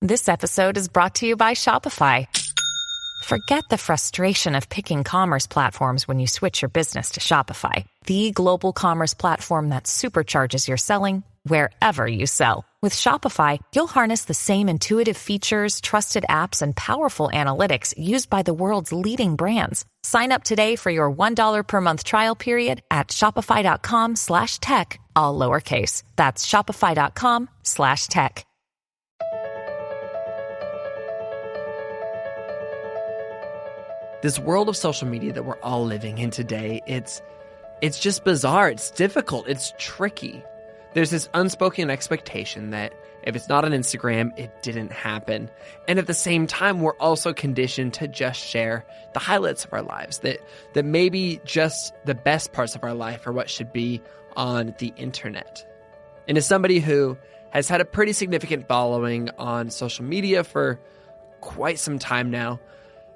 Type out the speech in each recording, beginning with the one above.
This episode is brought to you by Shopify. Forget the frustration of picking commerce platforms when you switch your business to Shopify, the global commerce platform that supercharges your selling wherever you sell. With Shopify, you'll harness the same intuitive features, trusted apps, and powerful analytics used by the world's leading brands. Sign up today for your $1 per month trial period at shopify.com/tech, all lowercase. That's shopify.com/tech. This world of social media that we're all living in today, it's just bizarre. It's difficult. It's tricky. There's this unspoken expectation that if it's not on Instagram, it didn't happen. And at the same time, we're also conditioned to just share the highlights of our lives, that maybe just the best parts of our life are what should be on the internet. And as somebody who has had a pretty significant following on social media for quite some time now,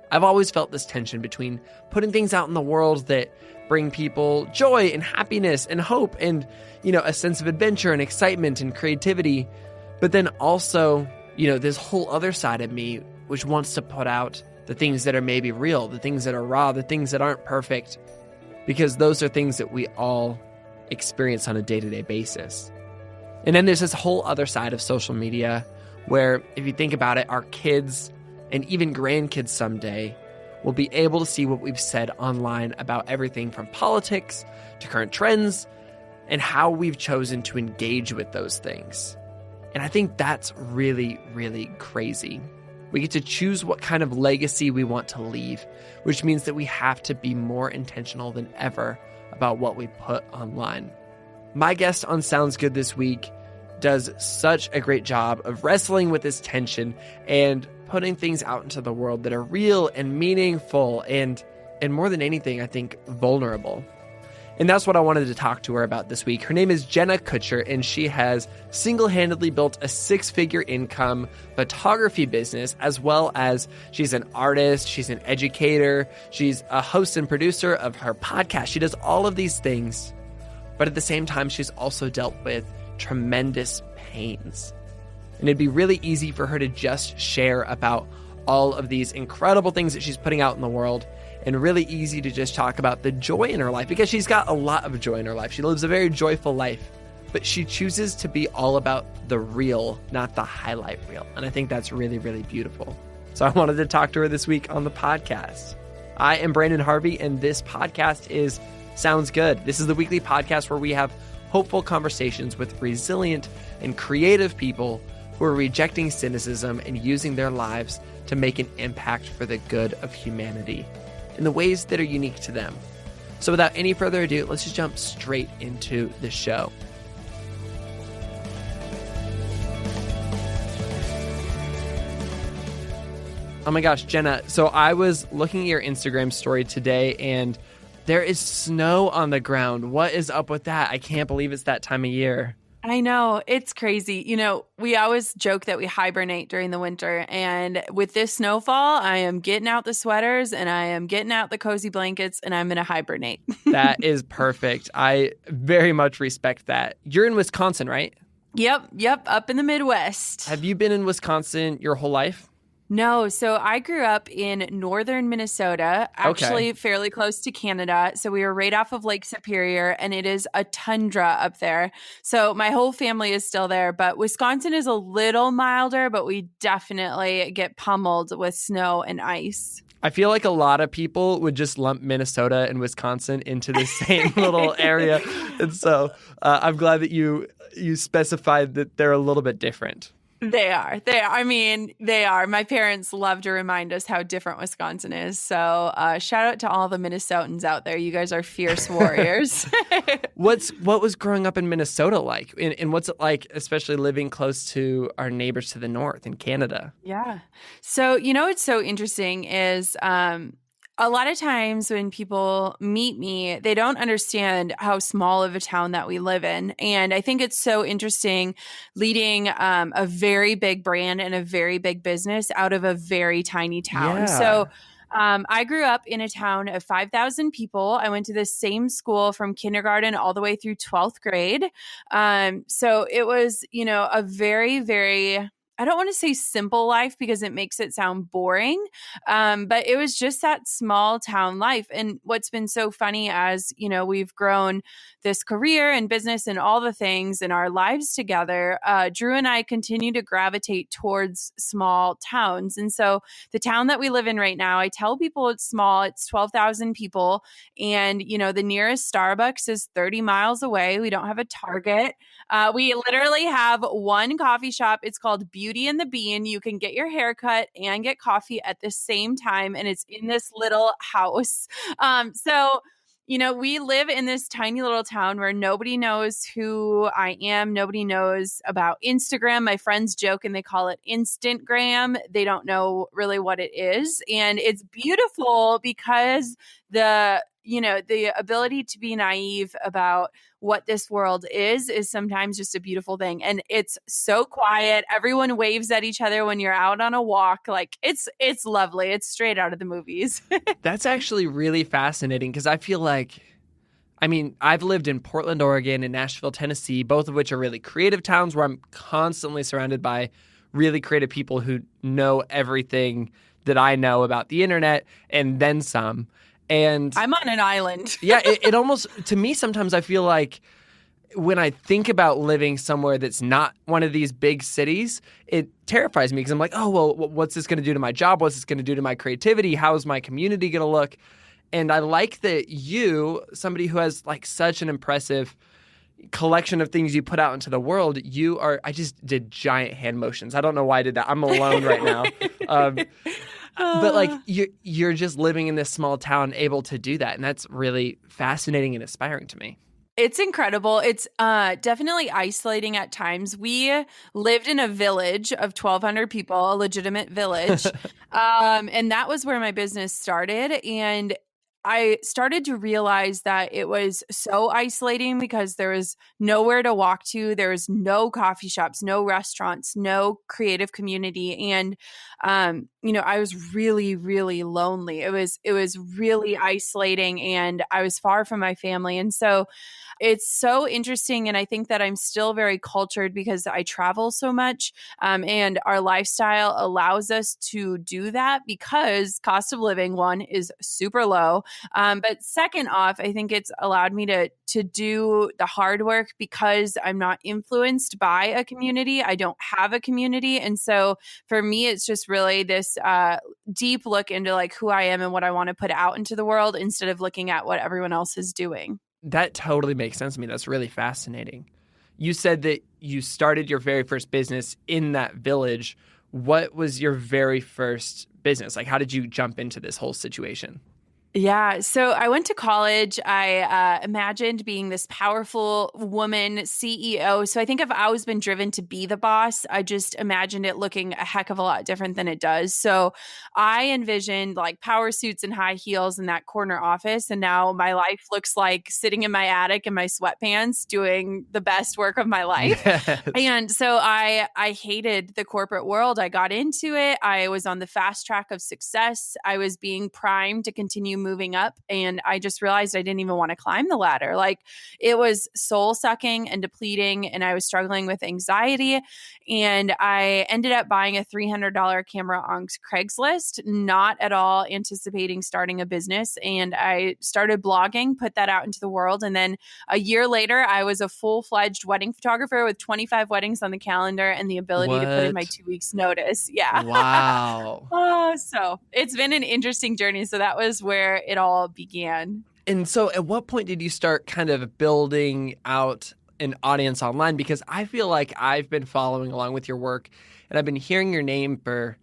I've always felt this tension between putting things out in the world that bring people joy and happiness and hope and, a sense of adventure and excitement and creativity. But then also, this whole other side of me, which wants to put out the things that are maybe real, the things that are raw, the things that aren't perfect, because those are things that we all experience on a day-to-day basis. And then there's this whole other side of social media where, if you think about it, our kids and even grandkids someday will be able to see what we've said online about everything from politics to current trends and how we've chosen to engage with those things. And I think that's really, really crazy. We get to choose what kind of legacy we want to leave, which means that we have to be more intentional than ever about what we put online. My guest on Sounds Good this week does such a great job of wrestling with this tension and putting things out into the world that are real and meaningful and more than anything, I think, vulnerable. And that's what I wanted to talk to her about this week. Her name is Jenna Kutcher, and she has single-handedly built a six-figure income photography business, as well as she's an artist, she's an educator, she's a host and producer of her podcast. She does all of these things, but at the same time, she's also dealt with tremendous pains. And it'd be really easy for her to just share about all of these incredible things that she's putting out in the world, and really easy to just talk about the joy in her life, because she's got a lot of joy in her life. She lives a very joyful life, but she chooses to be all about the real, not the highlight reel. And I think that's really, really beautiful. So I wanted to talk to her this week on the podcast. I am Branden Harvey, and this podcast is Sounds Good. This is the weekly podcast where we have hopeful conversations with resilient and creative people who are rejecting cynicism and using their lives to make an impact for the good of humanity in the ways that are unique to them. So without any further ado, let's just jump straight into the show. Oh my gosh, Jenna. So I was looking at your Instagram story today, and there is snow on the ground. What is up with that? I can't believe it's that time of year. I know. It's crazy. We always joke that we hibernate during the winter. And with this snowfall, I am getting out the sweaters and I am getting out the cozy blankets, and I'm going to hibernate. That is perfect. I very much respect that. You're in Wisconsin, right? Yep. Up in the Midwest. Have you been in Wisconsin your whole life? No. So I grew up in northern Minnesota, actually fairly close to Canada. So we were right off of Lake Superior, and it is a tundra up there. So my whole family is still there, but Wisconsin is a little milder, but we definitely get pummeled with snow and ice. I feel like a lot of people would just lump Minnesota and Wisconsin into the same little area. And so I'm glad that you specified that they're a little bit different. They are. I mean, they are. My parents love to remind us how different Wisconsin is. So shout out to all the Minnesotans out there. You guys are fierce warriors. What was growing up in Minnesota like? And what's it like, especially living close to our neighbors to the north in Canada? Yeah. So, what's so interesting is a lot of times when people meet me, they don't understand how small of a town that we live in. And I think it's so interesting leading a very big brand and a very big business out of a very tiny town. Yeah. So I grew up in a town of 5,000 people. I went to the same school from kindergarten all the way through 12th grade. So it was, a very, very I don't want to say simple life because it makes it sound boring. But it was just that small town life. And what's been so funny as, we've grown this career and business and all the things in our lives together, Drew and I continue to gravitate towards small towns. And so the town that we live in right now, I tell people it's small, it's 12,000 people. And, the nearest Starbucks is 30 miles away. We don't have a Target. We literally have one coffee shop. It's called Beauty and the Bean. You can get your hair cut and get coffee at the same time. And it's in this little house. We live in this tiny little town where nobody knows who I am. Nobody knows about Instagram. My friends joke and they call it Instantgram. They don't know really what it is. And it's beautiful because the ability to be naive about what this world is sometimes just a beautiful thing. And it's so quiet. Everyone waves at each other when you're out on a walk. Like it's lovely. It's straight out of the movies. That's actually really fascinating because I feel like, I've lived in Portland, Oregon and Nashville, Tennessee, both of which are really creative towns where I'm constantly surrounded by really creative people who know everything that I know about the internet and then some. And I'm on an island. Yeah, it almost, to me, sometimes I feel like when I think about living somewhere that's not one of these big cities, it terrifies me because I'm like, oh, well, what's this going to do to my job? What's this going to do to my creativity? How's my community going to look? And I like that you, somebody who has like such an impressive collection of things you put out into the world, I just did giant hand motions. I don't know why I did that. I'm alone right now. But like you're just living in this small town able to do that. And that's really fascinating and inspiring to me. It's incredible. It's definitely isolating at times. We lived in a village of 1,200 people, a legitimate village. And that was where my business started. And I started to realize that it was so isolating because there was nowhere to walk to. There was no coffee shops, no restaurants, no creative community. And, I was really, really lonely. It was really isolating and I was far from my family. And so it's so interesting. And I think that I'm still very cultured because I travel so much. And our lifestyle allows us to do that because cost of living, one, is super low. But second off, I think it's allowed me to do the hard work because I'm not influenced by a community. I don't have a community. And so for me, it's just really this deep look into like who I am and what I want to put out into the world instead of looking at what everyone else is doing. That totally makes sense to me. That's really fascinating. You said that you started your very first business in that village. What was your very first business? Like, how did you jump into this whole situation? Yeah. So I went to college. I imagined being this powerful woman CEO. So I think I've always been driven to be the boss. I just imagined it looking a heck of a lot different than it does. So I envisioned like power suits and high heels in that corner office. And now my life looks like sitting in my attic in my sweatpants doing the best work of my life. Yes. And so I hated the corporate world. I got into it. I was on the fast track of success. I was being primed to continue moving up. And I just realized I didn't even want to climb the ladder. Like it was soul sucking and depleting. And I was struggling with anxiety. And I ended up buying a $300 camera on Craigslist, not at all anticipating starting a business. And I started blogging, put that out into the world. And then a year later, I was a full-fledged wedding photographer with 25 weddings on the calendar and the ability to put in my 2 weeks notice. Yeah. Wow. So it's been an interesting journey. So that was where it all began. And so at what point did you start kind of building out an audience online? Because I feel like I've been following along with your work and I've been hearing your name for,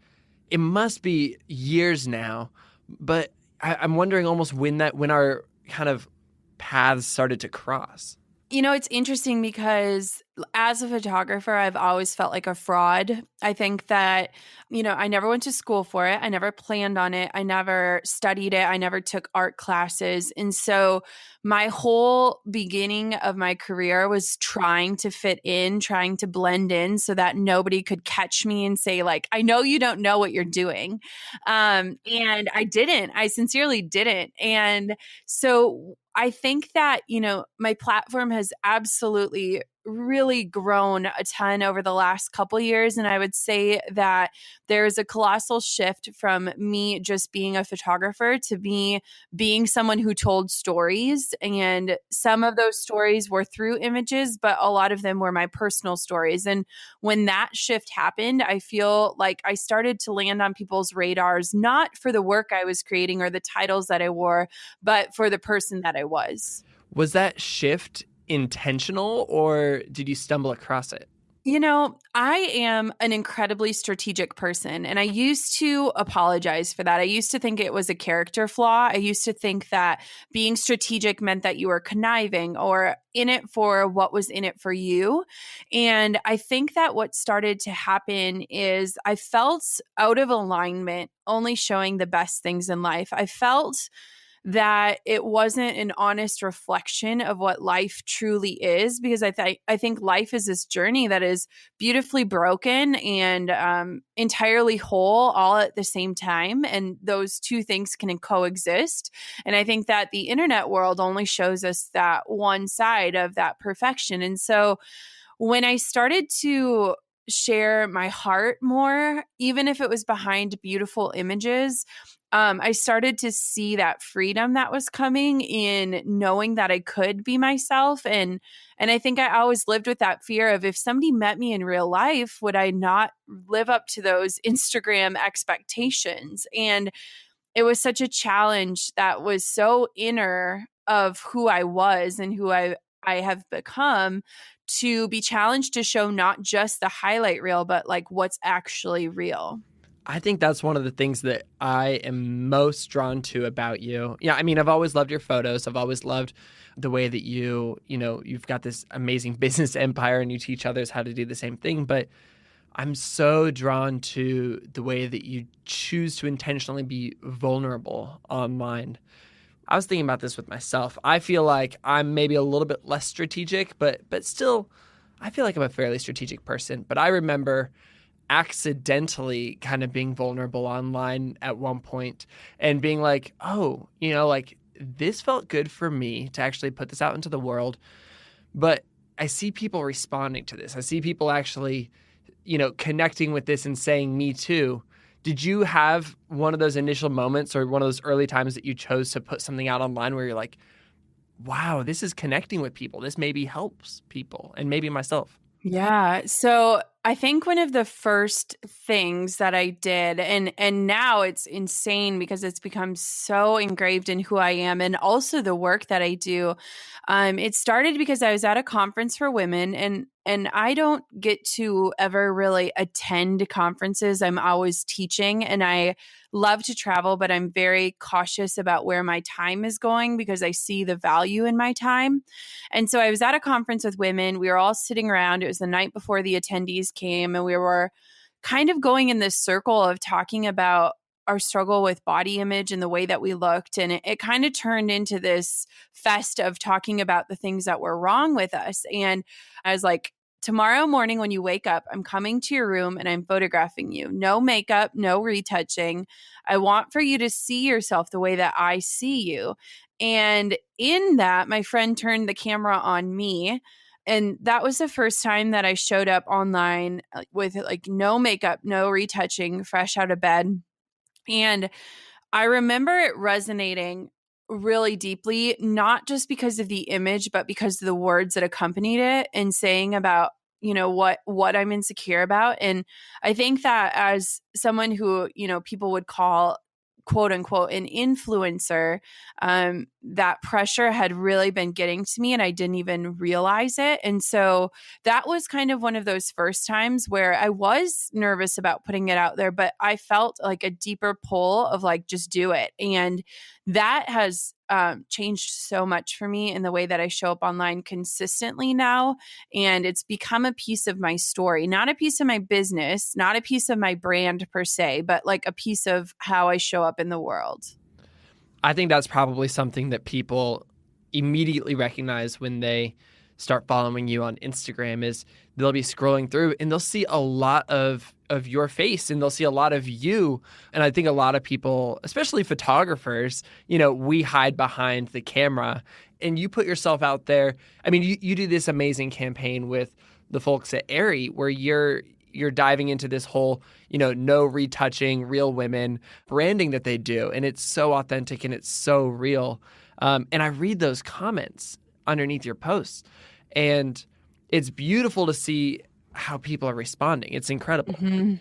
it must be years now, but I'm wondering almost when our kind of paths started to cross. It's interesting because as a photographer, I've always felt like a fraud. I think that, I never went to school for it. I never planned on it. I never studied it. I never took art classes. And so my whole beginning of my career was trying to fit in, trying to blend in so that nobody could catch me and say like, I know you don't know what you're doing. And I didn't. I sincerely didn't. And so I think that, my platform has absolutely really grown a ton over the last couple years. And I would say that there's a colossal shift from me just being a photographer to me being someone who told stories. And some of those stories were through images, but a lot of them were my personal stories. And when that shift happened, I feel like I started to land on people's radars, not for the work I was creating or the titles that I wore, but for the person that I was. Was that shift intentional, or did you stumble across it? You know, I am an incredibly strategic person, and I used to apologize for that. I used to think it was a character flaw. I used to think that being strategic meant that you were conniving or in it for what was in it for you. And I think that what started to happen is I felt out of alignment, only showing the best things in life. I felt that it wasn't an honest reflection of what life truly is, because I think life is this journey that is beautifully broken and entirely whole all at the same time, and those two things can coexist. And I think that the internet world only shows us that one side of that perfection. And so when I started to share my heart more, even if it was behind beautiful images, I started to see that freedom that was coming in knowing that I could be myself. And I think I always lived with that fear of, if somebody met me in real life, would I not live up to those Instagram expectations? And it was such a challenge that was so inner of who I was and who I have become, to be challenged to show not just the highlight reel, but like what's actually real. I think that's one of the things that I am most drawn to about you. Yeah, I mean, I've always loved your photos. I've always loved the way that you've got this amazing business empire and you teach others how to do the same thing. But I'm so drawn to the way that you choose to intentionally be vulnerable online. I was thinking about this with myself. I feel like I'm maybe a little bit less strategic, but still, I feel like I'm a fairly strategic person. But I remember accidentally kind of being vulnerable online at one point and being like, oh, like this felt good for me to actually put this out into the world. But I see people responding to this. I see people actually, connecting with this and saying me too. Did you have one of those initial moments or one of those early times that you chose to put something out online where you're like, wow, this is connecting with people. This maybe helps people and maybe myself? Yeah. So I think one of the first things that I did, and now it's insane because it's become so engraved in who I am and also the work that I do. It started because I was at a conference for women, and I don't get to ever really attend conferences. I'm always teaching, and I love to travel, but I'm very cautious about where my time is going because I see the value in my time. And so I was at a conference with women. We were all sitting around. It was the night before the attendees came, and we were kind of going in this circle of talking about our struggle with body image and the way that we looked. And it kind of turned into this fest of talking about the things that were wrong with us. And I was like, tomorrow morning when you wake up, I'm coming to your room and I'm photographing you. No makeup, no retouching. I want for you to see yourself the way that I see you. And in that, my friend turned the camera on me. And that was the first time that I showed up online with like no makeup, no retouching, fresh out of bed. And I remember it resonating really deeply, not just because of the image, but because of the words that accompanied it and saying about, what I'm insecure about. And I think that as someone who, people would call quote unquote an influencer, that pressure had really been getting to me and I didn't even realize it. And so that was kind of one of those first times where I was nervous about putting it out there, but I felt like a deeper pull of like, just do it. And that has changed so much for me in the way that I show up online consistently now. And it's become a piece of my story, not a piece of my business, not a piece of my brand per se, but like a piece of how I show up in the world. I think that's probably something that people immediately recognize when they start following you on Instagram is they'll be scrolling through and they'll see a lot of your face and they'll see a lot of you. And I think a lot of people, especially photographers, we hide behind the camera and you put yourself out there. I mean, you do this amazing campaign with the folks at Aerie where you're diving into this whole, no retouching, real women branding that they do. And it's so authentic and it's so real. And I read those comments underneath your posts and it's beautiful to see how people are responding. It's incredible. Mm-hmm.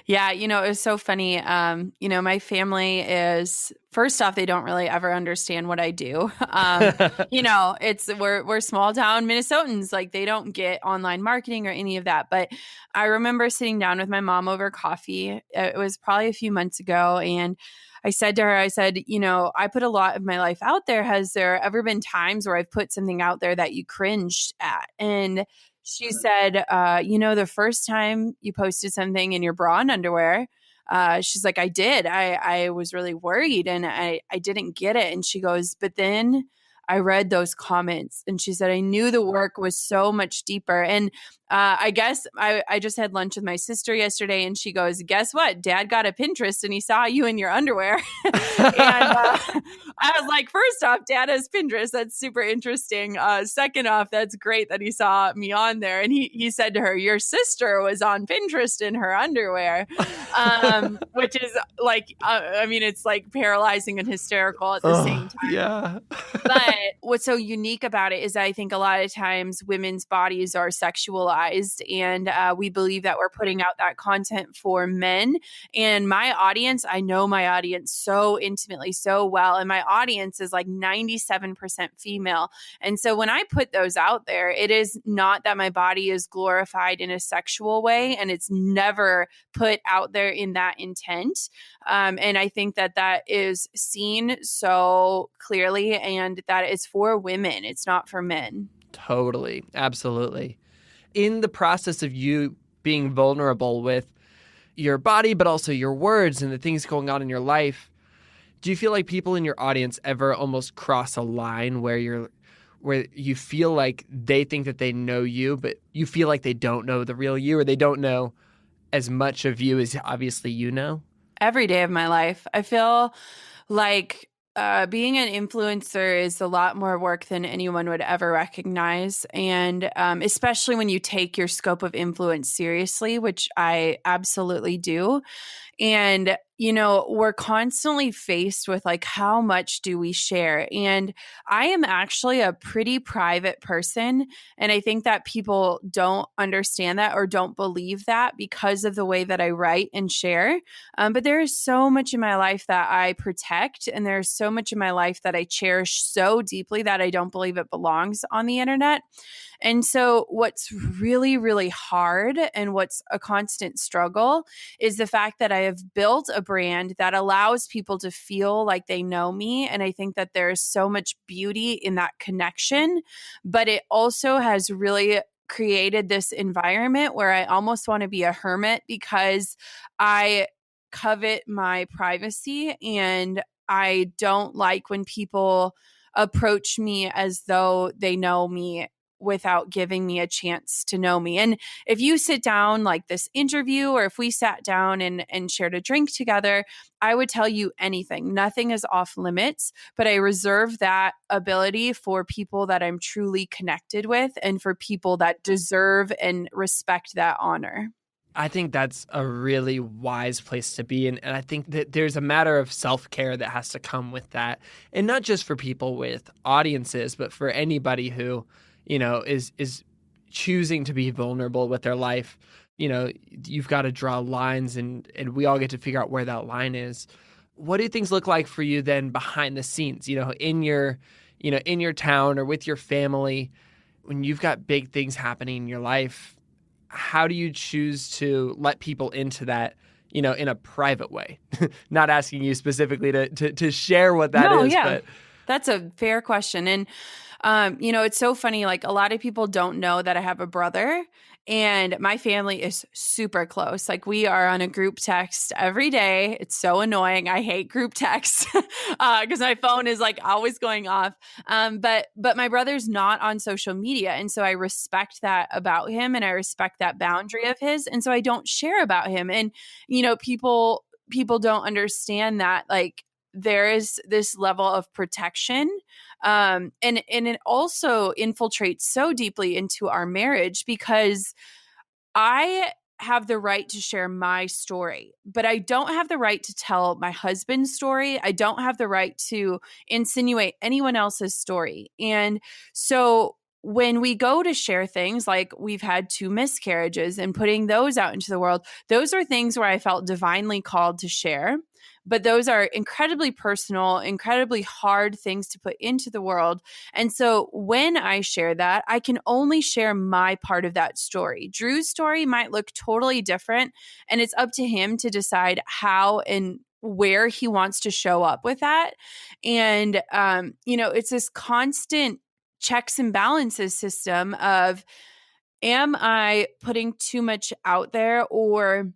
Yeah, it was so funny. My family is, first off, they don't really ever understand what I do. We're small town Minnesotans, like they don't get online marketing or any of that. But I remember sitting down with my mom over coffee. It was probably a few months ago, and I said to her, I put a lot of my life out there. Has there ever been times where I've put something out there that you cringed at? And she said, the first time you posted something in your bra and underwear, she's like, I did. I was really worried and I didn't get it. And she goes, but then I read those comments and she said, I knew the work was so much deeper. And I guess I just had lunch with my sister yesterday and she goes, guess what? Dad got a Pinterest and he saw you in your underwear. And I was like, first off, Dad has Pinterest. That's super interesting. Second off, that's great that he saw me on there. And he said to her, your sister was on Pinterest in her underwear, which is like, it's like paralyzing and hysterical at the same time. Yeah. But what's so unique about it is I think a lot of times women's bodies are sexualized and we believe that we're putting out that content for men. And my audience, I know my audience so intimately, so well. And my audience is like 97% female. And so when I put those out there, it is not that my body is glorified in a sexual way. And it's never put out there in that intent. And I think that is seen so clearly and that it's for women. It's not for men. Totally. Absolutely. In the process of you being vulnerable with your body, but also your words and the things going on in your life, do you feel like people in your audience ever almost cross a line where you feel like they think that they know you, but you feel like they don't know the real you or they don't know as much of you as obviously you know? Every day of my life. I feel like being an influencer is a lot more work than anyone would ever recognize. And especially when you take your scope of influence seriously, which I absolutely do. And, we're constantly faced with like, how much do we share? And I am actually a pretty private person. And I think that people don't understand that or don't believe that because of the way that I write and share. But there is so much in my life that I protect. And there's so much in my life that I cherish so deeply that I don't believe it belongs on the internet. And so what's really, really hard and what's a constant struggle is the fact that I have built a brand that allows people to feel like they know me. And I think that there's so much beauty in that connection, but it also has really created this environment where I almost want to be a hermit because I covet my privacy and I don't like when people approach me as though they know me without giving me a chance to know me. And if you sit down like this interview, or if we sat down and shared a drink together, I would tell you anything. Nothing is off limits, but I reserve that ability for people that I'm truly connected with and for people that deserve and respect that honor. I think that's a really wise place to be. And I think that there's a matter of self-care that has to come with that. And not just for people with audiences, but for anybody who is choosing to be vulnerable with their life. You've got to draw lines and we all get to figure out where that line is. What do things look like for you then behind the scenes, in your town or with your family, when you've got big things happening in your life? How do you choose to let people into that, in a private way? Not asking you specifically to share what that is. Yeah. But that's a fair question. And it's so funny. Like a lot of people don't know that I have a brother And my family is super close. Like we are on a group text every day. It's so annoying. I hate group texts because my phone is like always going off. But my brother's not on social media. And so I respect that about him and I respect that boundary of his. And so I don't share about him. And, people don't understand that like there is this level of protection. And it also infiltrates so deeply into our marriage because I have the right to share my story, but I don't have the right to tell my husband's story. I don't have the right to insinuate anyone else's story. And so when we go to share things like we've had 2 miscarriages and putting those out into the world, those are things where I felt divinely called to share. But those are incredibly personal, incredibly hard things to put into the world. And so when I share that, I can only share my part of that story. Drew's story might look totally different, and it's up to him to decide how and where he wants to show up with that. And, it's this constant checks and balances system of, am I putting too much out there, or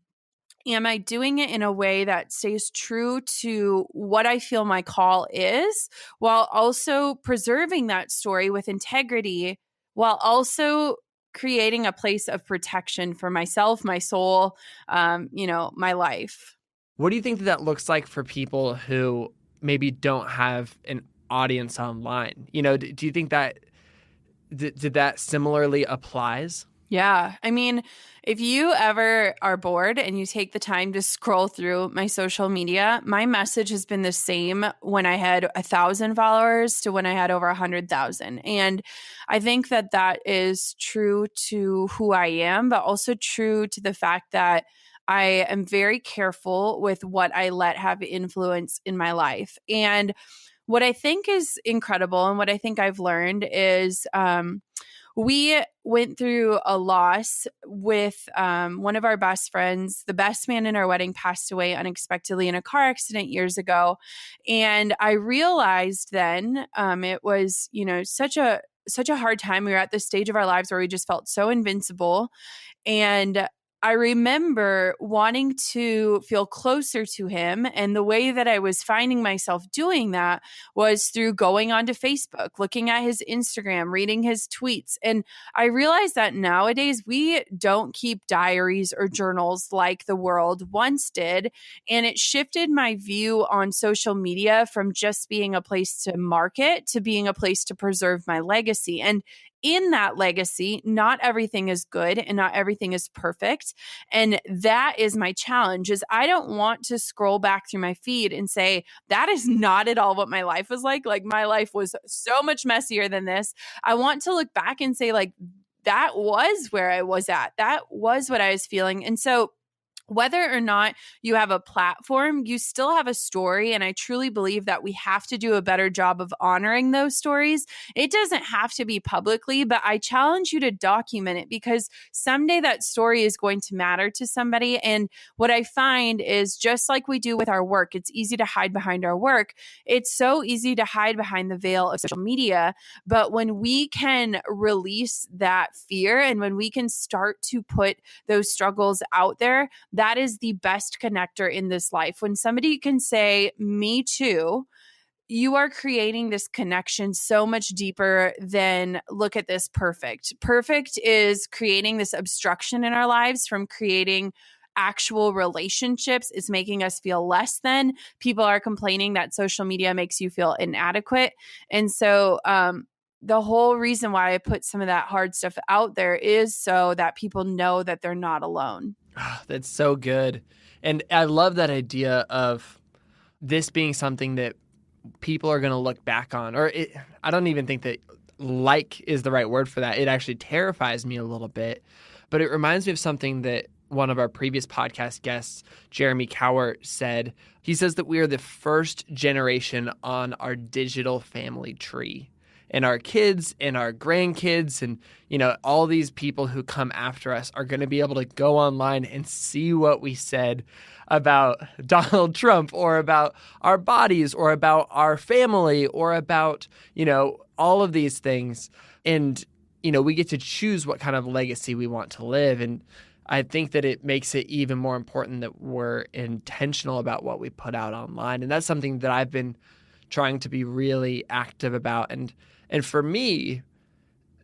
am I doing it in a way that stays true to what I feel my call is, while also preserving that story with integrity, while also creating a place of protection for myself, my soul, my life. What do you think that looks like for people who maybe don't have an audience online? Do you think that did that similarly applies? Yeah. I mean, if you ever are bored and you take the time to scroll through my social media, my message has been the same when I had 1,000 followers to when I had over 100,000. And I think that that is true to who I am, but also true to the fact that I am very careful with what I let have influence in my life. And what I think is incredible and what I think I've learned is, we went through a loss with one of our best friends. The best man in our wedding passed away unexpectedly in a car accident years ago. And I realized then it was, such a hard time. We were at this stage of our lives where we just felt so invincible. And I remember wanting to feel closer to him. And the way that I was finding myself doing that was through going onto Facebook, looking at his Instagram, reading his tweets. And I realized that nowadays we don't keep diaries or journals like the world once did. And it shifted my view on social media from just being a place to market to being a place to preserve my legacy. And in that legacy, not everything is good and not everything is perfect. And that is my challenge, is I don't want to scroll back through my feed and say, that is not at all what my life was like. Like my life was so much messier than this. I want to look back and say, like, that was where I was at. That was what I was feeling. And so whether or not you have a platform, you still have a story. And I truly believe that we have to do a better job of honoring those stories. It doesn't have to be publicly, but I challenge you to document it, because someday that story is going to matter to somebody. And what I find is, just like we do with our work, it's easy to hide behind our work. It's so easy to hide behind the veil of social media. But when we can release that fear and when we can start to put those struggles out there, that is the best connector in this life. When somebody can say, me too, you are creating this connection so much deeper than, look at this perfect. Perfect is creating this obstruction in our lives from creating actual relationships. Is making us feel less than. People are complaining that social media makes you feel inadequate. And so, the whole reason why I put some of that hard stuff out there is so that people know that they're not alone. Oh, that's so good. And I love that idea of this being something that people are going to look back on. I don't even think that like is the right word for that. It actually terrifies me a little bit. But it reminds me of something that one of our previous podcast guests, Jeremy Cower, said. He says that we are the first generation on our digital family tree. And our kids and our grandkids and, all these people who come after us are going to be able to go online and see what we said about Donald Trump, or about our bodies, or about our family, or about, all of these things. And, we get to choose what kind of legacy we want to live. And I think that it makes it even more important that we're intentional about what we put out online. And that's something that I've been trying to be really active about. And for me,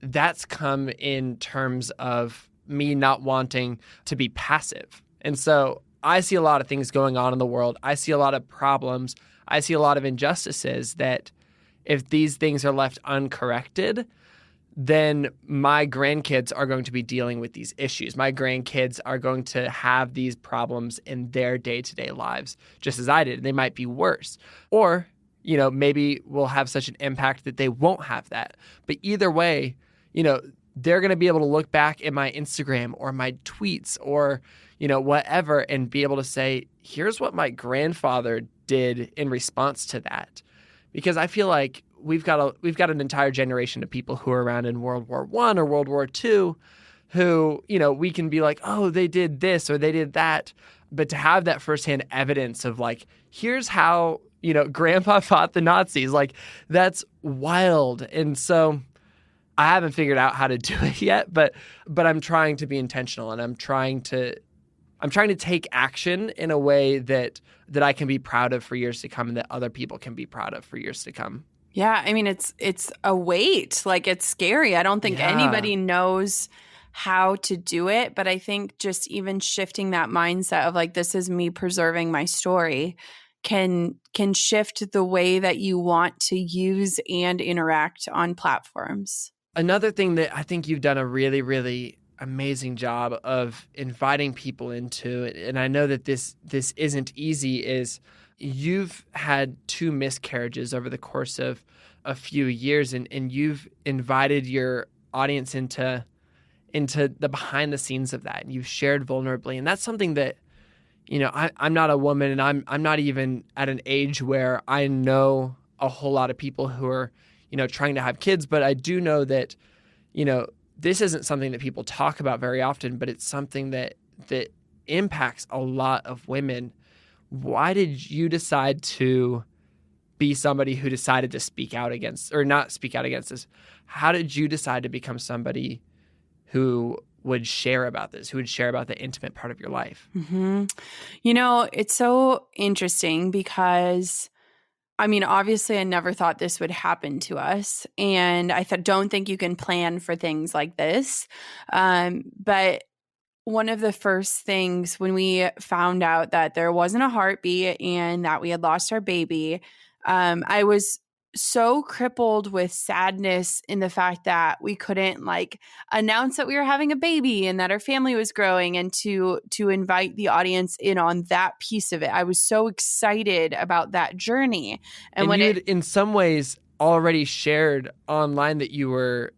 that's come in terms of me not wanting to be passive. And so I see a lot of things going on in the world. I see a lot of problems. I see a lot of injustices that if these things are left uncorrected, then my grandkids are going to be dealing with these issues. My grandkids are going to have these problems in their day-to-day lives, just as I did. They might be worse. Or, maybe we'll have such an impact that they won't have that. But either way, they're going to be able to look back at my Instagram or my tweets or, whatever, and be able to say, here's what my grandfather did in response to that. Because I feel like we've got an entire generation of people who are around in World War I or World War II who, we can be like, oh, they did this or they did that. But to have that firsthand evidence of like, here's how, grandpa fought the Nazis, like that's wild. And so I haven't figured out how to do it yet, but I'm trying to be intentional, and I'm trying to take action in a way that I can be proud of for years to come, and that other people can be proud of for years to come. Yeah, I mean, it's a weight. Like, it's scary. I don't think anybody knows how to do it, but I think just even shifting that mindset of like, this is me preserving my story can shift the way that you want to use and interact on platforms. Another thing that I think you've done a really, really amazing job of inviting people into, and I know that this isn't easy, is you've had 2 miscarriages over the course of a few years, and you've invited your audience into the behind the scenes of that, and you've shared vulnerably. And that's something that, I'm not a woman, and I'm not even at an age where I know a whole lot of people who are, trying to have kids, but I do know that, this isn't something that people talk about very often, but it's something that impacts a lot of women. Why did you decide to be somebody who decided to speak out against, or not speak out against this? How did you decide to become somebody who would share about this, who would share about the intimate part of your life? Mm-hmm. It's so interesting because, I mean, obviously I never thought this would happen to us. And I don't think you can plan for things like this. But one of the first things when we found out that there wasn't a heartbeat and that we had lost our baby, I was so crippled with sadness in the fact that we couldn't announce that we were having a baby and that our family was growing, and to invite the audience in on that piece of it. I was so excited about that journey. And when you had in some ways already shared online that you were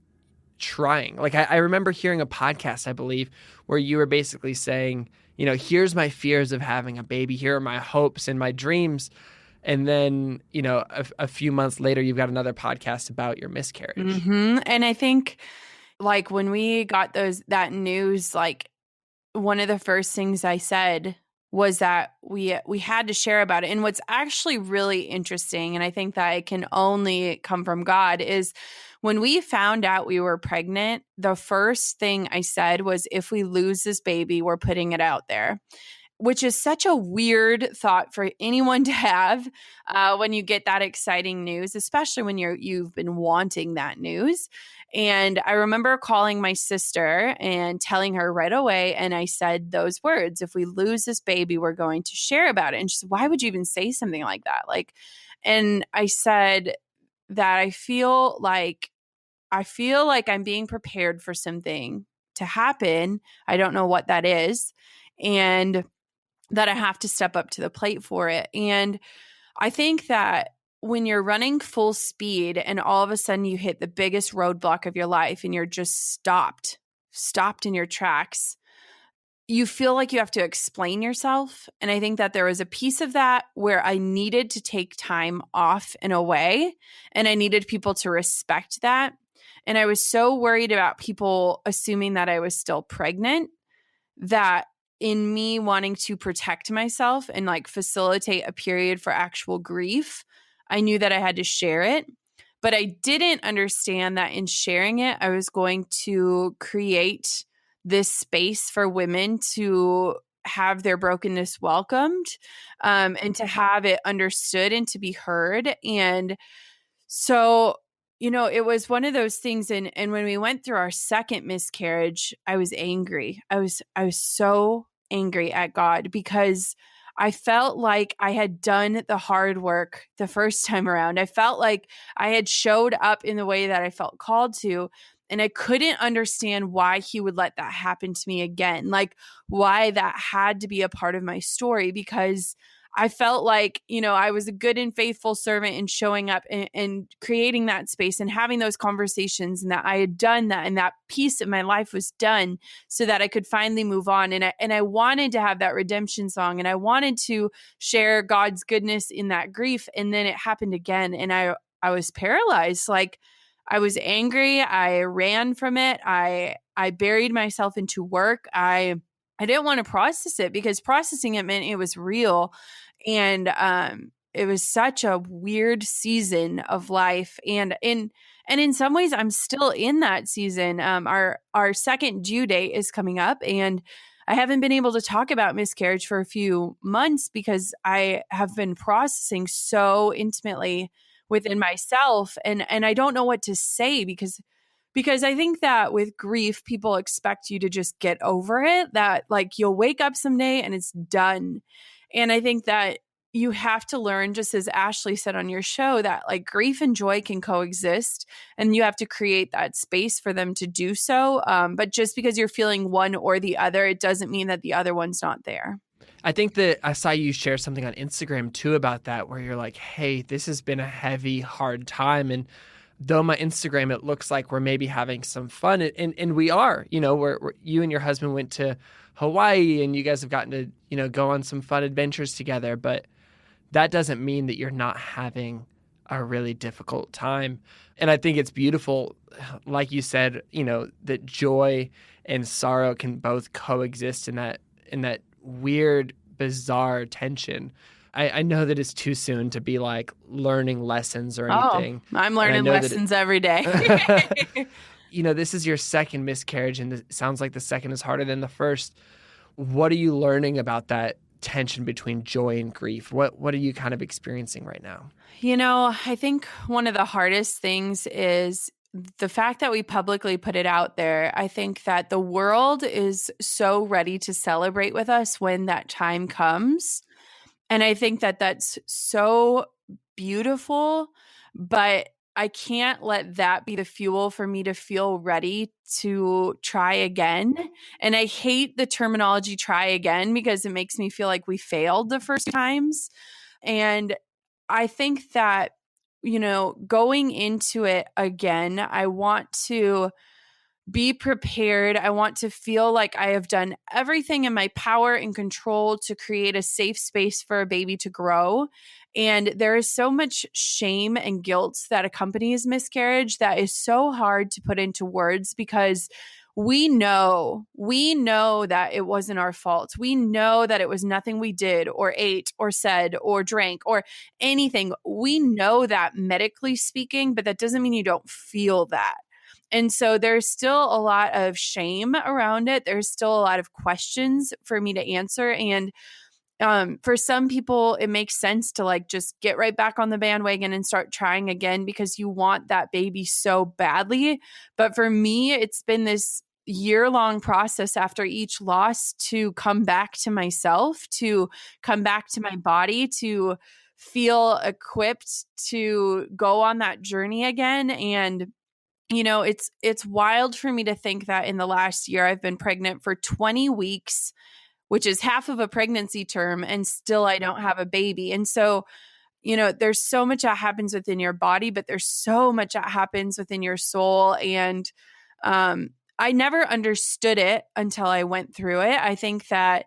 trying. I remember hearing a podcast, I believe, where you were basically saying, here's my fears of having a baby. Here are my hopes and my dreams. And then, a few months later, you've got another podcast about your miscarriage. Mm-hmm. And I think when we got that news, one of the first things I said was that we had to share about it. And what's actually really interesting, and I think that it can only come from God, is when we found out we were pregnant, the first thing I said was, if we lose this baby, we're putting it out there. Which is such a weird thought for anyone to have when you get that exciting news, especially when you've been wanting that news. And I remember calling my sister and telling her right away, and I said those words, if we lose this baby, we're going to share about it. And she said, why would you even say something like that? And I said that I feel like I'm being prepared for something to happen. I don't know what that is. And that I have to step up to the plate for it. And I think that when you're running full speed and all of a sudden you hit the biggest roadblock of your life and you're just stopped in your tracks, you feel like you have to explain yourself. And I think that there was a piece of that where I needed to take time off and away, and I needed people to respect that. And I was so worried about people assuming that I was still pregnant that in me wanting to protect myself and facilitate a period for actual grief, I knew that I had to share it. But I didn't understand that in sharing it, I was going to create this space for women to have their brokenness welcomed, and to have it understood and to be heard. And so, it was one of those things. And when we went through our second miscarriage, I was angry. I was so angry at God because I felt like I had done the hard work the first time around. I felt like I had showed up in the way that I felt called to. And I couldn't understand why he would let that happen to me again, like why that had to be a part of my story, because I felt like, I was a good and faithful servant in showing up and creating that space and having those conversations, and that I had done that, and that piece of my life was done so that I could finally move on. And I wanted to have that redemption song, and I wanted to share God's goodness in that grief. And then it happened again. And I was paralyzed. Like, I was angry. I ran from it. I buried myself into work. I didn't want to process it, because processing it meant it was real. And it was such a weird season of life. And in some ways, I'm still in that season. Our second due date is coming up, and I haven't been able to talk about miscarriage for a few months because I have been processing so intimately within myself. And I don't know what to say, because I think that with grief, people expect you to just get over it, that like you'll wake up someday and it's done. And I think that you have to learn, just as Ashley said on your show, that like grief and joy can coexist, and you have to create that space for them to do so. But just because you're feeling one or the other, it doesn't mean that the other one's not there. I think that I saw you share something on Instagram too about that, where you're like, hey, this has been a heavy, hard time. And though my Instagram, it looks like we're maybe having some fun, and we are, we're you and your husband went to Hawaii, and you guys have gotten to, go on some fun adventures together. But that doesn't mean that you're not having a really difficult time. And I think it's beautiful, like you said, that joy and sorrow can both coexist in that weird, bizarre tension. I know that it's too soon to be like learning lessons or anything. Oh, I'm learning lessons every day. This is your second miscarriage, and it sounds like the second is harder than the first. What are you learning about that tension between joy and grief? What are you kind of experiencing right now? I think one of the hardest things is the fact that we publicly put it out there. I think that the world is so ready to celebrate with us when that time comes. And I think that that's so beautiful, but I can't let that be the fuel for me to feel ready to try again. And I hate the terminology try again, because it makes me feel like we failed the first times. And I think that, going into it again, I want to be prepared. I want to feel like I have done everything in my power and control to create a safe space for a baby to grow. And there is so much shame and guilt that accompanies miscarriage that is so hard to put into words, because we know that it wasn't our fault. We know that it was nothing we did or ate or said or drank or anything. We know that medically speaking, but that doesn't mean you don't feel that. And so there's still a lot of shame around it. There's still a lot of questions for me to answer. And for some people, it makes sense to like just get right back on the bandwagon and start trying again because you want that baby so badly. But for me, it's been this year-long process after each loss to come back to myself, to come back to my body, to feel equipped to go on that journey again. And it's wild for me to think that in the last year I've been pregnant for 20 weeks, which is half of a pregnancy term, and still I don't have a baby. And so, there's so much that happens within your body, but there's so much that happens within your soul. And I never understood it until I went through it. I think that,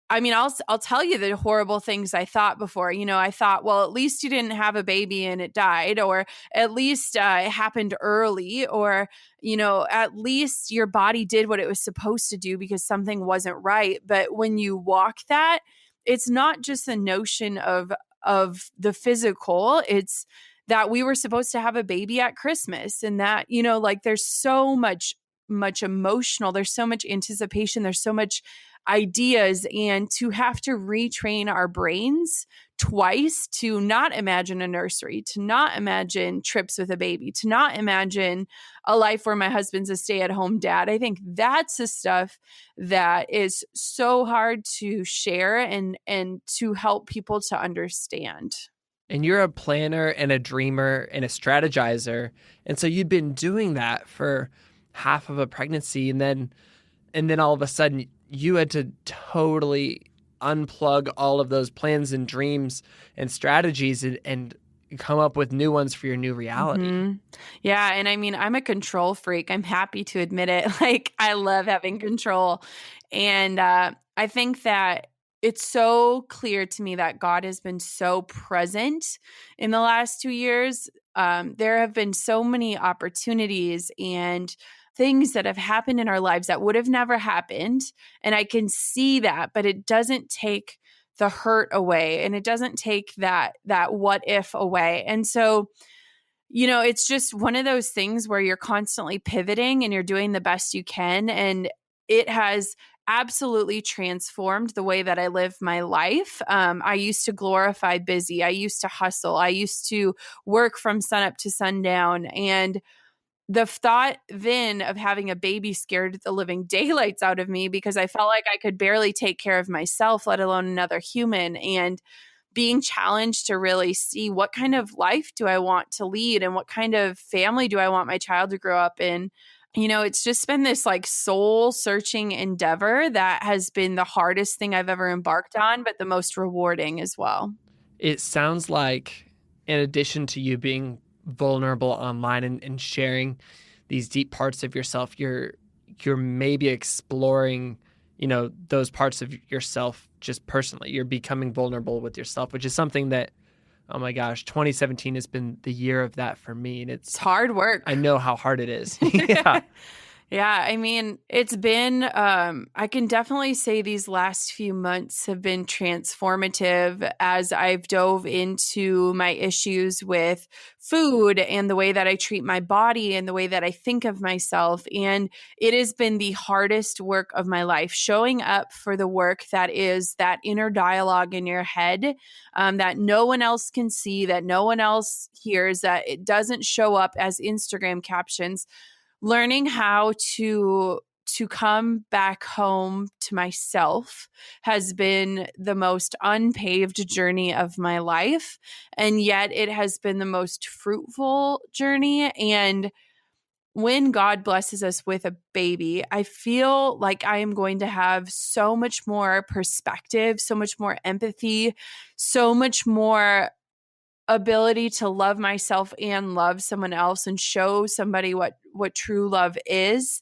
I'll tell you the horrible things I thought before. I thought, well, at least you didn't have a baby and it died, or at least it happened early, or, at least your body did what it was supposed to do because something wasn't right. But when you walk that, it's not just the notion of the physical, it's that we were supposed to have a baby at Christmas, and that, you know, like there's so much emotional, there's so much anticipation, there's so much ideas, and to have to retrain our brains twice to not imagine a nursery, to not imagine trips with a baby, to not imagine a life where my husband's a stay-at-home dad. I think that's the stuff that is so hard to share and to help people to understand. And you're a planner and a dreamer and a strategizer. And so you'd been doing that for half of a pregnancy, and then all of a sudden you had to totally unplug all of those plans and dreams and strategies and come up with new ones for your new reality. Mm-hmm. Yeah. And I mean, I'm a control freak. I'm happy to admit it. Like, I love having control. And I think that it's so clear to me that God has been so present in the last 2 years. There have been so many opportunities and things that have happened in our lives that would have never happened. And I can see that, but it doesn't take the hurt away, and it doesn't take that what if away. And so, you know, it's just one of those things where you're constantly pivoting and you're doing the best you can. And it has absolutely transformed the way that I live my life. I used to glorify busy. I used to hustle. I used to work from sunup to sundown. And the thought then of having a baby scared the living daylights out of me, because I felt like I could barely take care of myself, let alone another human. And being challenged to really see, what kind of life do I want to lead, and what kind of family do I want my child to grow up in? You know, it's just been this like soul searching endeavor that has been the hardest thing I've ever embarked on, but the most rewarding as well. It sounds like, in addition to you being vulnerable online and sharing these deep parts of yourself, you're maybe exploring, you know, those parts of yourself just personally. You're becoming vulnerable with yourself, which is something that, oh my gosh, 2017 has been the year of that for me. And it's hard work. I know how hard it is. Yeah. Yeah, I mean, it's been, I can definitely say these last few months have been transformative as I've dove into my issues with food and the way that I treat my body and the way that I think of myself. And it has been the hardest work of my life, showing up for the work that is that inner dialogue in your head, that no one else can see, that no one else hears, that it doesn't show up as Instagram captions. Learning how to come back home to myself has been the most unpaved journey of my life. And yet it has been the most fruitful journey. And when God blesses us with a baby, I feel like I am going to have so much more perspective, so much more empathy, so much more ability to love myself and love someone else and show somebody what true love is.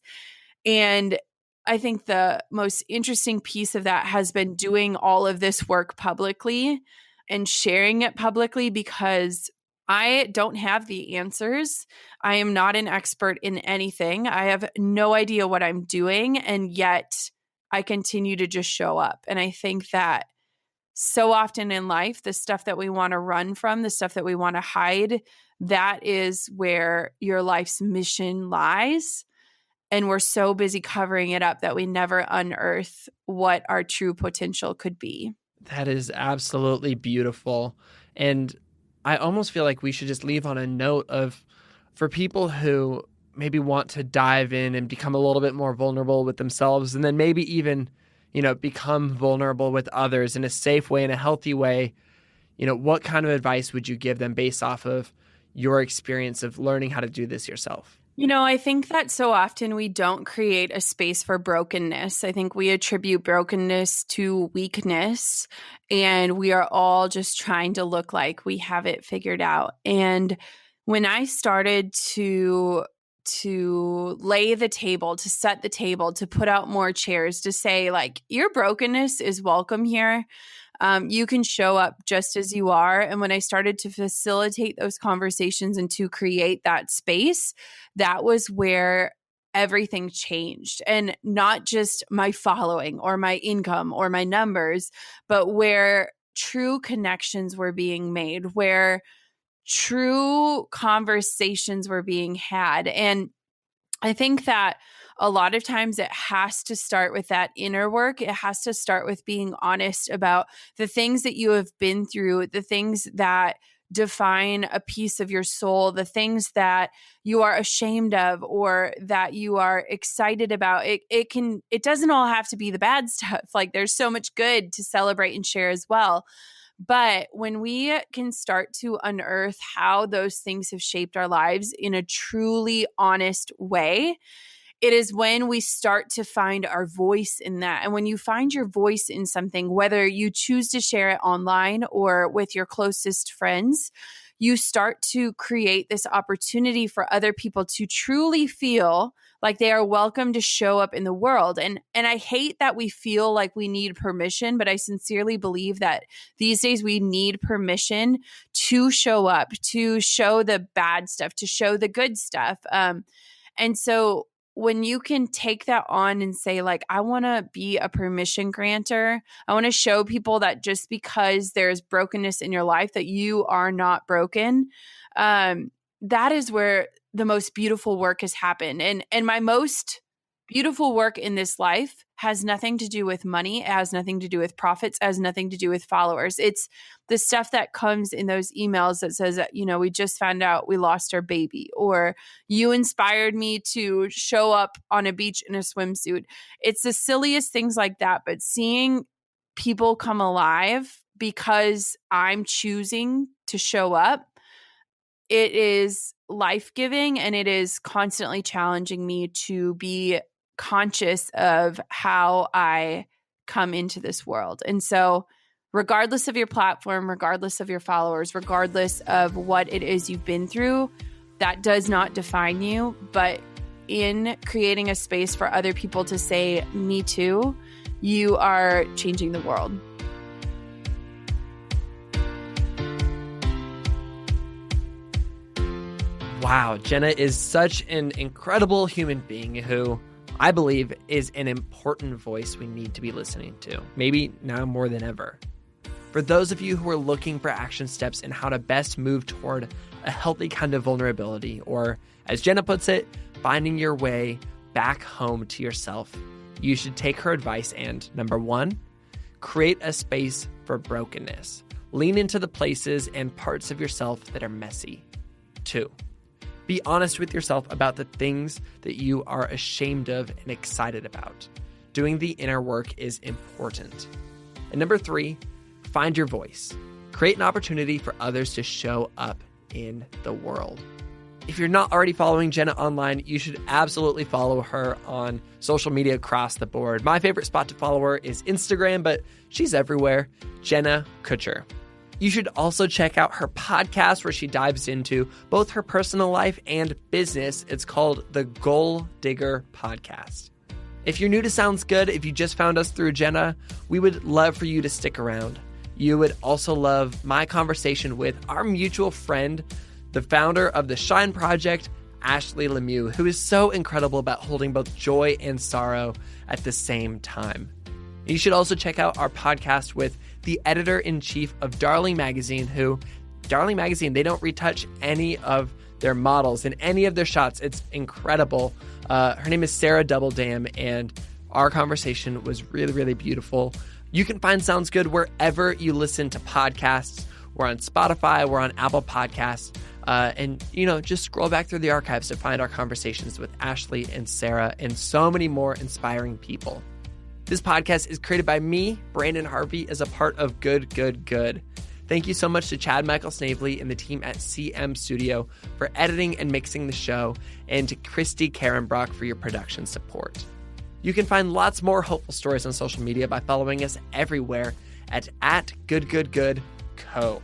And I think the most interesting piece of that has been doing all of this work publicly and sharing it publicly, because I don't have the answers. I am not an expert in anything. I have no idea what I'm doing, and yet I continue to just show up. And I think that so often in life, the stuff that we want to run from, the stuff that we want to hide, that is where your life's mission lies. And we're so busy covering it up that we never unearth what our true potential could be. That is absolutely beautiful. And I almost feel like we should just leave on a note of, for people who maybe want to dive in and become a little bit more vulnerable with themselves, and then maybe even, you know, become vulnerable with others in a safe way, in a healthy way, you know, what kind of advice would you give them based off of your experience of learning how to do this yourself? You know, I think that so often we don't create a space for brokenness. I think we attribute brokenness to weakness, and we are all just trying to look like we have it figured out. And when I started to lay the table, to set the table, to put out more chairs, to say, like, your brokenness is welcome here. You can show up just as you are. And when I started to facilitate those conversations and to create that space, that was where everything changed. And not just my following or my income or my numbers, but where true connections were being made, where true conversations were being had. And I think that a lot of times it has to start with that inner work. It has to start with being honest about the things that you have been through, the things that define a piece of your soul, the things that you are ashamed of or that you are excited about. It doesn't all have to be the bad stuff. Like there's so much good to celebrate and share as well. But when we can start to unearth how those things have shaped our lives in a truly honest way, it is when we start to find our voice in that. And when you find your voice in something, whether you choose to share it online or with your closest friends, you start to create this opportunity for other people to truly feel like they are welcome to show up in the world. And I hate that we feel like we need permission, but I sincerely believe that these days we need permission to show up, to show the bad stuff, to show the good stuff. And so when you can take that on and say, like, I want to be a permission granter, I want to show people that just because there's brokenness in your life, that you are not broken. That is where the most beautiful work has happened. And my most beautiful work in this life has nothing to do with money. It has nothing to do with profits. It has nothing to do with followers. It's the stuff that comes in those emails that says that, you know, we just found out we lost our baby, or you inspired me to show up on a beach in a swimsuit. It's the silliest things like that. But seeing people come alive because I'm choosing to show up, it is life-giving, and it is constantly challenging me to be conscious of how I come into this world. And so regardless of your platform, regardless of your followers, regardless of what it is you've been through, that does not define you. But in creating a space for other people to say, me too, you are changing the world. Wow, Jenna is such an incredible human being who I believe is an important voice we need to be listening to, maybe now more than ever. For those of you who are looking for action steps in how to best move toward a healthy kind of vulnerability, or as Jenna puts it, finding your way back home to yourself, you should take her advice and, number one, create a space for brokenness. Lean into the places and parts of yourself that are messy. 2, be honest with yourself about the things that you are ashamed of and excited about. Doing the inner work is important. And number 3, find your voice. Create an opportunity for others to show up in the world. If you're not already following Jenna online, you should absolutely follow her on social media across the board. My favorite spot to follow her is Instagram, but she's everywhere. Jenna Kutcher. You should also check out her podcast where she dives into both her personal life and business. It's called the Goal Digger Podcast. If you're new to Sounds Good, if you just found us through Jenna, we would love for you to stick around. You would also love my conversation with our mutual friend, the founder of the Shine Project, Ashley Lemieux, who is so incredible about holding both joy and sorrow at the same time. You should also check out our podcast with the editor-in-chief of Darling Magazine, Darling Magazine, they don't retouch any of their models in any of their shots. It's incredible. Her name is Sarah Doubledam, and our conversation was really, really beautiful. You can find Sounds Good wherever you listen to podcasts. We're on Spotify, we're on Apple Podcasts, and, just scroll back through the archives to find our conversations with Ashley and Sarah and so many more inspiring people. This podcast is created by me, Branden Harvey, as a part of Good, Good, Good. Thank you so much to Chad Michael Snavely and the team at CM Studio for editing and mixing the show, and to Christy Karenbrock for your production support. You can find lots more hopeful stories on social media by following us everywhere at GoodGoodGoodCo.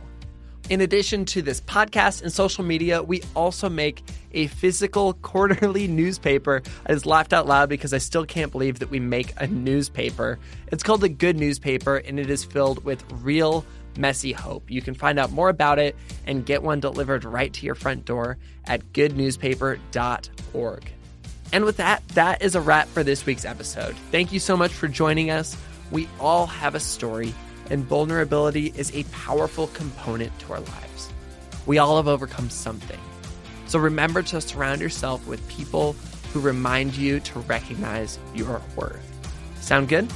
In addition to this podcast and social media, we also make a physical quarterly newspaper. I just laughed out loud because I still can't believe that we make a newspaper. It's called The Good Newspaper, and it is filled with real messy hope. You can find out more about it and get one delivered right to your front door at goodnewspaper.org. And with that, that is a wrap for this week's episode. Thank you so much for joining us. We all have a story, and vulnerability is a powerful component to our lives. We all have overcome something. So remember to surround yourself with people who remind you to recognize your worth. Sound good?